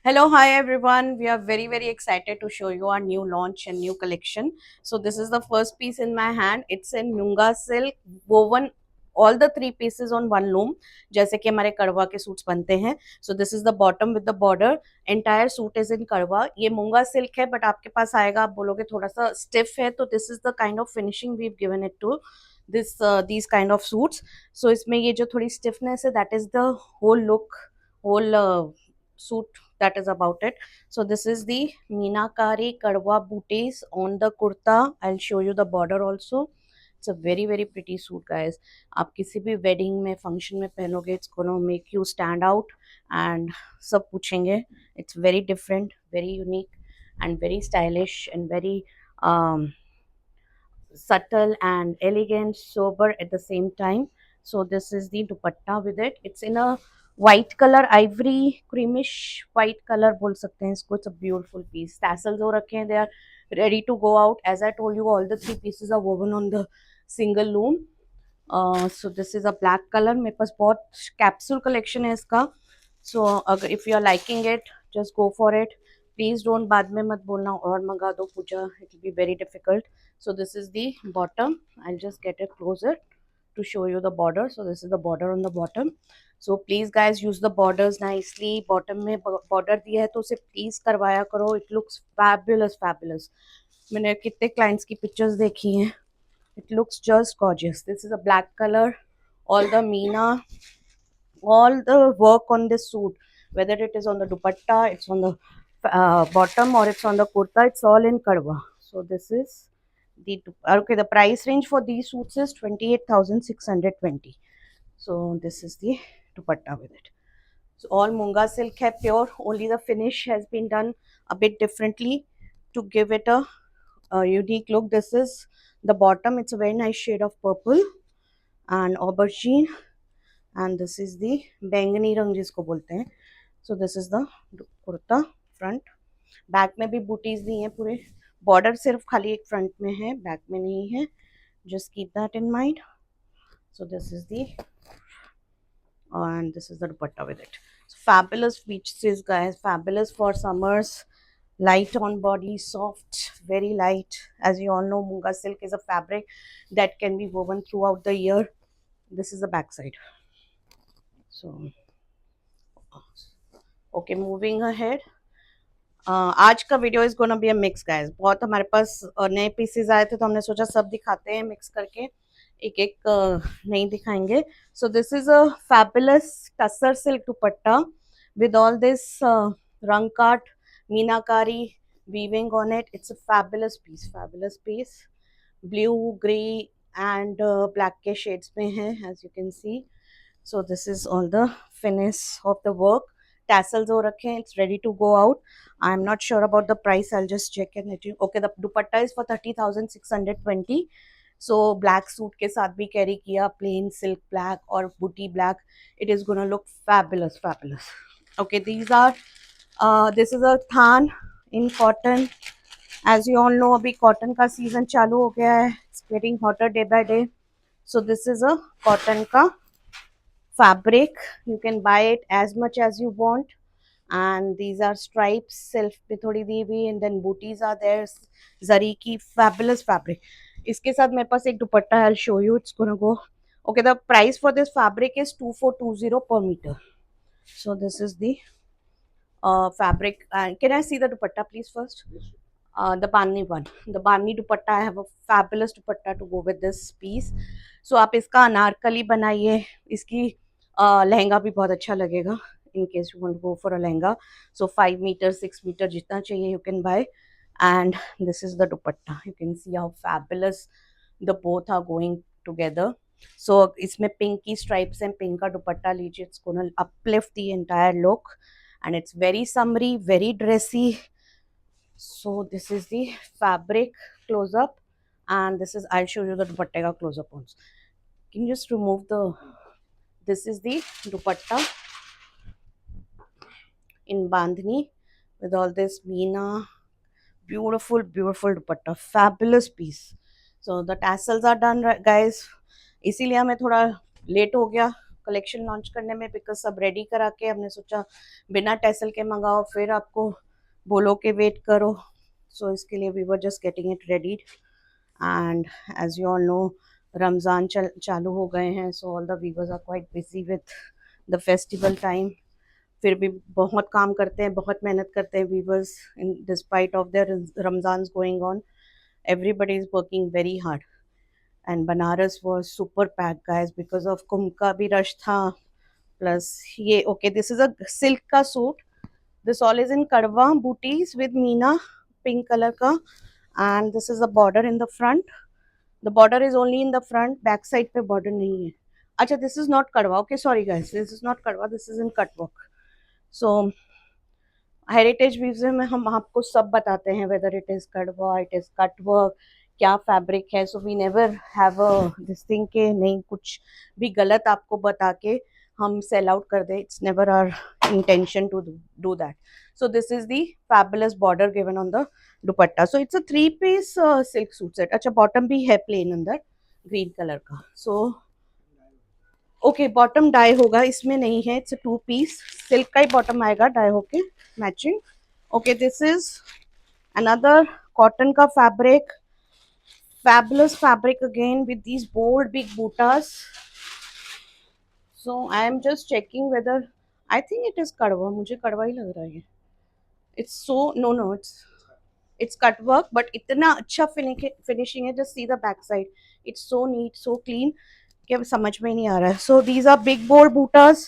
Hello, hi everyone. We are very excited to show you our new launch and new collection. So this is the first piece in my hand. It's in Nunga silk woven all the three pieces on one loom जैसे कि हमारे कड़वा के suits बनते हैं. So this is the bottom with the border. Entire suit is in कड़वा. ये मूंगा सिल्क है but आपके पास आएगा आप बोलोगे थोड़ा सा stiff है तो this is the kind of finishing we've given it to this these kind of suits. So इसमें ये जो थोड़ी stiffness है that is the whole look whole suit that is about it. So this is the Meenakari Kadwa booties on the kurta. I'll show you the border also. It's a very pretty suit guys. आप किसी भी wedding में function में पहनोगे it's gonna make you stand out and सब पूछेंगे. It's very different, very unique and very stylish and very subtle and elegant, sober at the same time. So this is the dupatta with it. It's in a white color, ivory creamish white color बोल सकते हैं इसको. It's a beautiful piece. Tassels हो रखे हैं. They are ready to go out. As I told you, all the three pieces are woven on the single loom. So this is a black color. मेरे पास बहुत capsule collection है इसका. So अगर if you are liking it, just go for it. Please don't बाद में मत बोलना और मंगा दो पूजा. It will be very difficult. So this is the bottom. I'll just get it closer to show you the border. So this is the border on the bottom. So please guys use the borders nicely. Bottom में border दिया है तो उसे please करवाया करो. It looks fabulous. मैंने कितने clients की pictures देखी हैं. It looks just gorgeous. This is a black color. All the Meena, all the work on this suit, whether it is on the dupatta, it's on the bottom or it's on the kurta, it's all in kadwa. So this is the okay. The price range for these suits is 28,620. So this is the dupatta with it. So all munga silk hai pure. Only the finish has been done a bit differently to give it a unique look. This is the bottom. It's a very nice shade of purple and aubergine, and this is the बैंगनी रंग जिसको बोलते हैं. So this is the kurta front. Back में भी booties दी हैं पूरे. Border सिर्फ खाली एक फ्रंट में है, बैक में नहीं है. Just keep that in mind. So this is the and this is the dupatta with it. So fabulous pieces guys, fabulous for summers. Light on body, soft, very light. As you all know, munga silk is a fabric that can be woven throughout the year. This is the back side. So okay, moving ahead. आज का video is gonna be a mix guys. बहुत हमारे पास नए pieces आए थे तो हमने सोचा सब दिखाते हैं मिक्स करके. एक एक नहीं दिखाएंगे. सो this is a fabulous tussar silk dupatta with all this rankat meenakari weaving on it. It's a fabulous piece. Blue, gray and black के shades में है as you can see. So this is all the finish of the work. Tassels हो रखे हैं. It's ready to go out. I'm not sure about the price. I'll just check and let you. Okay, the dupatta is for 30,620. So black suit के साथ भी carry किया, plain silk black और booty black. It is gonna look fabulous. Okay, these are this is a than in cotton. As you all know, अभी cotton का season चालू हो गया है. It's getting hotter day by day. So this is a cotton का fabric. You can buy it as much as you want. And these are stripes, self पे थोड़ी दी हुई, and then booties are there. Zari की fabulous fabric. इसके साथ मेरे पास एक दुपट्टा है. I'll show you. It's gonna go. Okay, the price for this fabric is 2420 per meter. So this is the fabric. Can I see the dupatta please first? The bani one. The bani dupatta. I have a fabulous dupatta to go with this piece. So आप इसका अनारकली बनाइए. इसकी लहंगा भी बहुत अच्छा लगेगा. In case you want to go for a lehenga. So 5 meters, 6 meter जितना चाहिए you can buy. And this is the dupatta. You can see how fabulous the both are going together. So इसमें pink की stripes and pink का दुपट्टा लीजिए. It's gonna uplift the entire look. And it's very summery, very dressy. So this is the fabric close up. And this is, I'll show you the dupatta ka close up also. Can you just remove the, this is the dupatta in bandhani with all this meena. Beautiful dupatta. Fabulous piece. So the tassels are done guys. इसीलिए हमें थोड़ा late हो गया collection launch करने में, because सब ready करा के हमने सोचा बिना टैसल के मंगाओ फिर आपको बोलो के वेट करो, सो इसके लिए we were just getting it ready. And as you all know Ramzan चालू हो गए हैं, so all the weavers are quite busy with the festival time. फिर भी बहुत काम करते हैं, बहुत मेहनत करते हैं weavers in despite of their Ramzan going on. Everybody is working very hard. And Banaras was super packed guys because of Kumbh का भी रश था. प्लस ये okay, this is a silk का suit. This all is in kadwa butis with meena pink colour का. And this is a border in the front. The border is only in the front, back side पे border नहीं है. अच्छा, this is not kadwa. Okay, sorry guys, this is not kadwa, this is in cutwork. So heritage museum में हम आपको सब बताते हैं, whether it is kadwa, it is cutwork, क्या फैब्रिक है. So we never have this thing के नहीं कुछ भी गलत आपको बता के हम सेल आउट कर दे. It's never our intention to do that. So this is the fabulous border given on the dupatta. So it's a 3-piece silk suit set. अच्छा, बॉटम भी है प्लेन अंदर ग्रीन कलर का. सो ओके, बॉटम डाई होगा, इसमें नहीं है. It's 2-piece silk का ही बॉटम आएगा डाई होके matching. Okay, this is another cotton का fabric, fabulous fabric again with these bold big buttas. So I am just checking whether I think it is kadwa. मुझे कड़वा ही लग रहा है. It's so no, it's cut work, but इतना अच्छा finishing है. Just see the back side. It's so neat, so clean. क्या समझ में ही नहीं आ रहा है. So these are big bold buttas,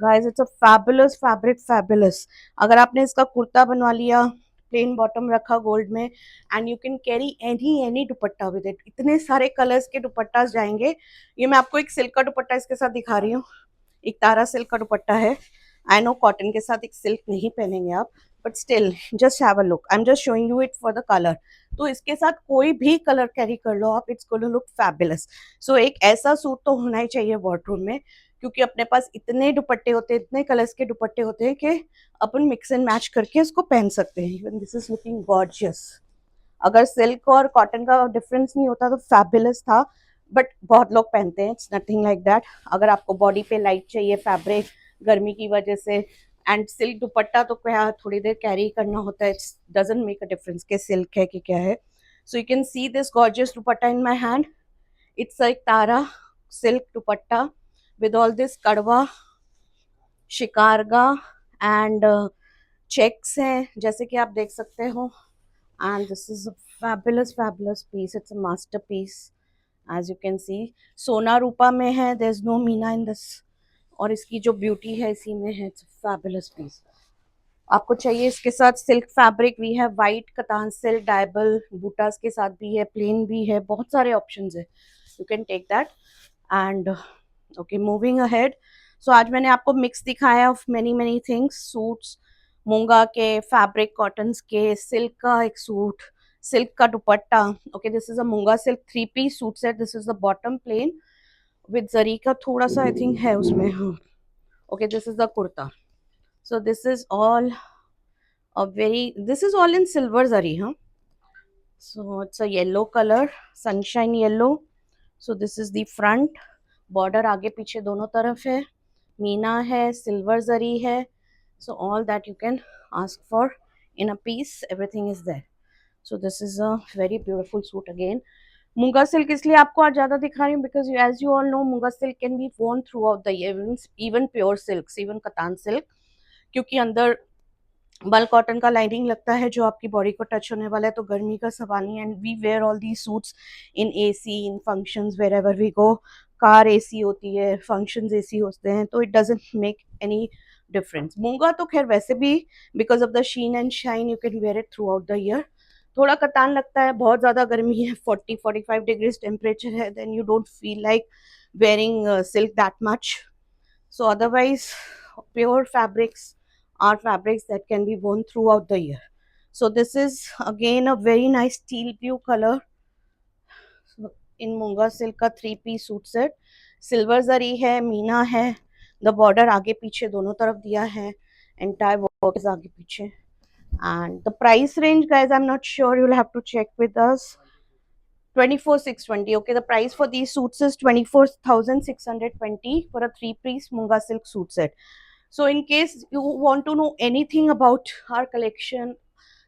guys. It's a fabulous fabric, fabulous. अगर आपने इसका कुर्ता बनवा लिया, प्लेन बॉटम रखा गोल्ड में, and you can carry any dupatta with it. इतने सारे कलर्स के दुपट्टास जाएंगे. ये मैं आपको एक सिल्क का दुपट्टा इसके साथ दिखा रही हूँ. एक तारा सिल्क का दुपट्टा है. आई नो कॉटन के साथ एक सिल्क नहीं पहनेंगे आप, but still just have a look. I am just showing you it for the colour. तो इसके साथ कोई भी कलर कैरी कर लो आप, इट्स गोना लुक फैबुलस. सो एक ऐसा सूट तो होना ही चाहिए वार्डरोब में, क्योंकि अपने पास इतने दुपट्टे होते हैं, इतने कलर्स के दुपट्टे होते हैं कि अपन मिक्स एंड मैच करके इसको पहन सकते हैं. Even this is looking gorgeous. अगर सिल्क और कॉटन का डिफरेंस नहीं होता तो फैबुलस था, बट बहुत लोग पहनते हैं. It's nothing like that. अगर आपको बॉडी पे लाइट चाहिए फैब्रिक गर्मी की वजह से, एंड सिल्क दुपट्टा तो क्या थोड़ी देर कैरी करना होता है. It's doesn't make a difference कि सिल्क है कि क्या है. So you can see this gorgeous dupatta in my hand. It's एक तारा silk dupatta with all this kadwa shikargah and checks हैं जैसे कि आप देख सकते हो. And this is fabulous piece. It's a master piece as you can see. सोना रूपा में है, there is no meena in this. और इसकी जो ब्यूटी है इसी में है. It's fabulous piece. आपको चाहिए इसके साथ सिल्क फैब्रिक, वी है वाइट कतान सिल्क डायबल बूटास के साथ भी है, प्लेन भी है, बहुत सारे ऑप्शंस है. You can take that. And okay, moving ahead. So आज मैंने आपको मिक्स दिखाया ऑफ मेनी थिंग्स. सूट्स मूंगा के, फैब्रिक कॉटन्स के, सिल्क का एक सूट, सिल्क का दुपट्टा. Okay, this is a munga silk 3-piece suit set. This is the bottom plain with zari का थोड़ा सा आई थिंक है उसमें. हाँ, okay, this is the kurta. So this is all this is all in silver zari, huh? So it's a yellow color, sunshine yellow. So this is the front. Border आगे पीछे दोनों तरफ है, मीना है, सिल्वर जरी है. So all that you can ask for in a piece, everything is there. So this is a very beautiful suit again. मूंगा silk इसलिए आपको आज ज़्यादा दिखा रही हूँ because as you all know मूंगा silk can be worn throughout the year, even pure silks, even katan silk, क्योंकि अंदर बल कॉटन का लाइनिंग लगता है जो आपकी बॉडी को टच होने वाला है, तो गर्मी का सवाल नहीं. And we wear all the suits in AC, in functions, wherever we go. Car AC होती है, फंक्शंस एसी होते हैं, तो it doesn't make any difference. मूंगा तो खैर वैसे भी because of the sheen and shine you can wear it throughout the year. थोड़ा कतान लगता है, बहुत ज़्यादा गर्मी है, 40-45 डिग्रीज टेम्परेचर है, then you don't feel like wearing silk that much. So otherwise, pure fabrics are fabrics that can be worn throughout the year. So this is again a very nice teal blue color. So in मूंगा silk का 3-piece suit set. Silver जरी है, मीना है, the border आगे पीछे दोनों तरफ दिया है, एंटायर वर्क इज आगे पीछे. And the price range, guys, I'm not sure. You'll have to check with us. 24,620. Okay, the price for these suits is 24,620 for a three-piece Munga silk suit set. So in case you want to know anything about our collection,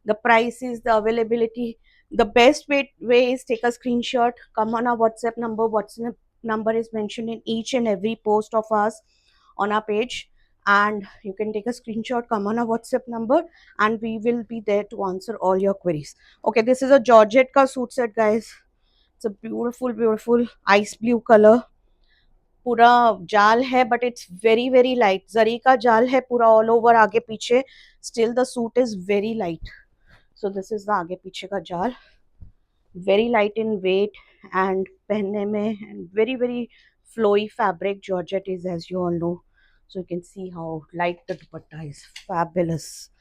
the prices, the availability, the best way is take a screenshot, come on our WhatsApp number. WhatsApp number is mentioned in each and every post of ours on our page, and you can take a screenshot, come on our WhatsApp number, and we will be there to answer all your queries. Okay, this is a Georgette ka suit set, guys. It's a beautiful ice blue color. पूरा जाल है, but it's very very light. Zari का जाल है पूरा all over आगे पीछे. Still the suit is very light. So this is the आगे पीछे का जाल. Very light in weight and पहनने में and very very flowy fabric. Georgette is, as you all know. So you can see how light the dupatta is. Fabulous.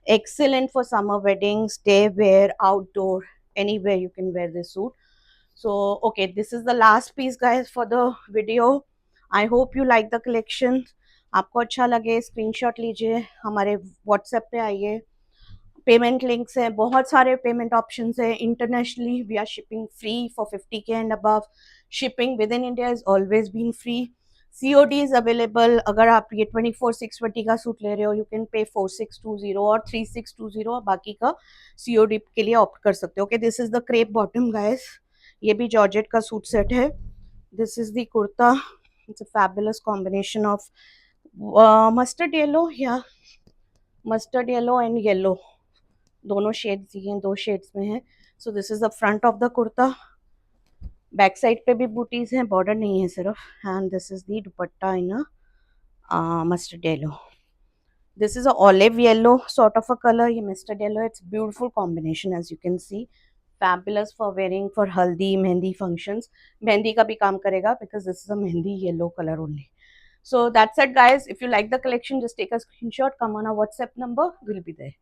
Excellent for summer weddings, day wear, outdoor, anywhere you can wear this suit. So okay, this is the last piece, guys, for the video. I hope you like the collection. आपको अच्छा लगे screenshot लीजिए, हमारे WhatsApp पे आइए. Payment links हैं, बहुत सारे पेमेंट ऑप्शंस हैं. Internationally we are shipping free for 50K and above. Shipping within India is always been free. COD is available. अगर आप ये 24,620 का सूट ले रहे हो, यू कैन पे 4620 और 3620, और बाकी का COD के लिए ऑप्ट कर सकते हो. Okay, this is the crepe bottom, guys. ये भी जॉर्जेट का सूट सेट है. This is the kurta. It's a fabulous combination of mustard yellow या मस्टर्ड येलो एंड येलो. दोनों शेड्स दिए हैं, 2 शेड्स में है. सो this is the front of the kurta. Back side पे भी बूटीज हैं, बॉर्डर नहीं है सिर्फ. And this is the dupatta in mustard yellow. This is a olive yellow sort of a colour. ये mustard yellow, it's beautiful combination as you can see. Fabulous for wearing for haldi, mehndi functions. Mehndi का भी काम करेगा because this is a mehndi yellow color only. So that's it, guys. If you like the collection, just take a screenshot, come on our WhatsApp number, we'll be there.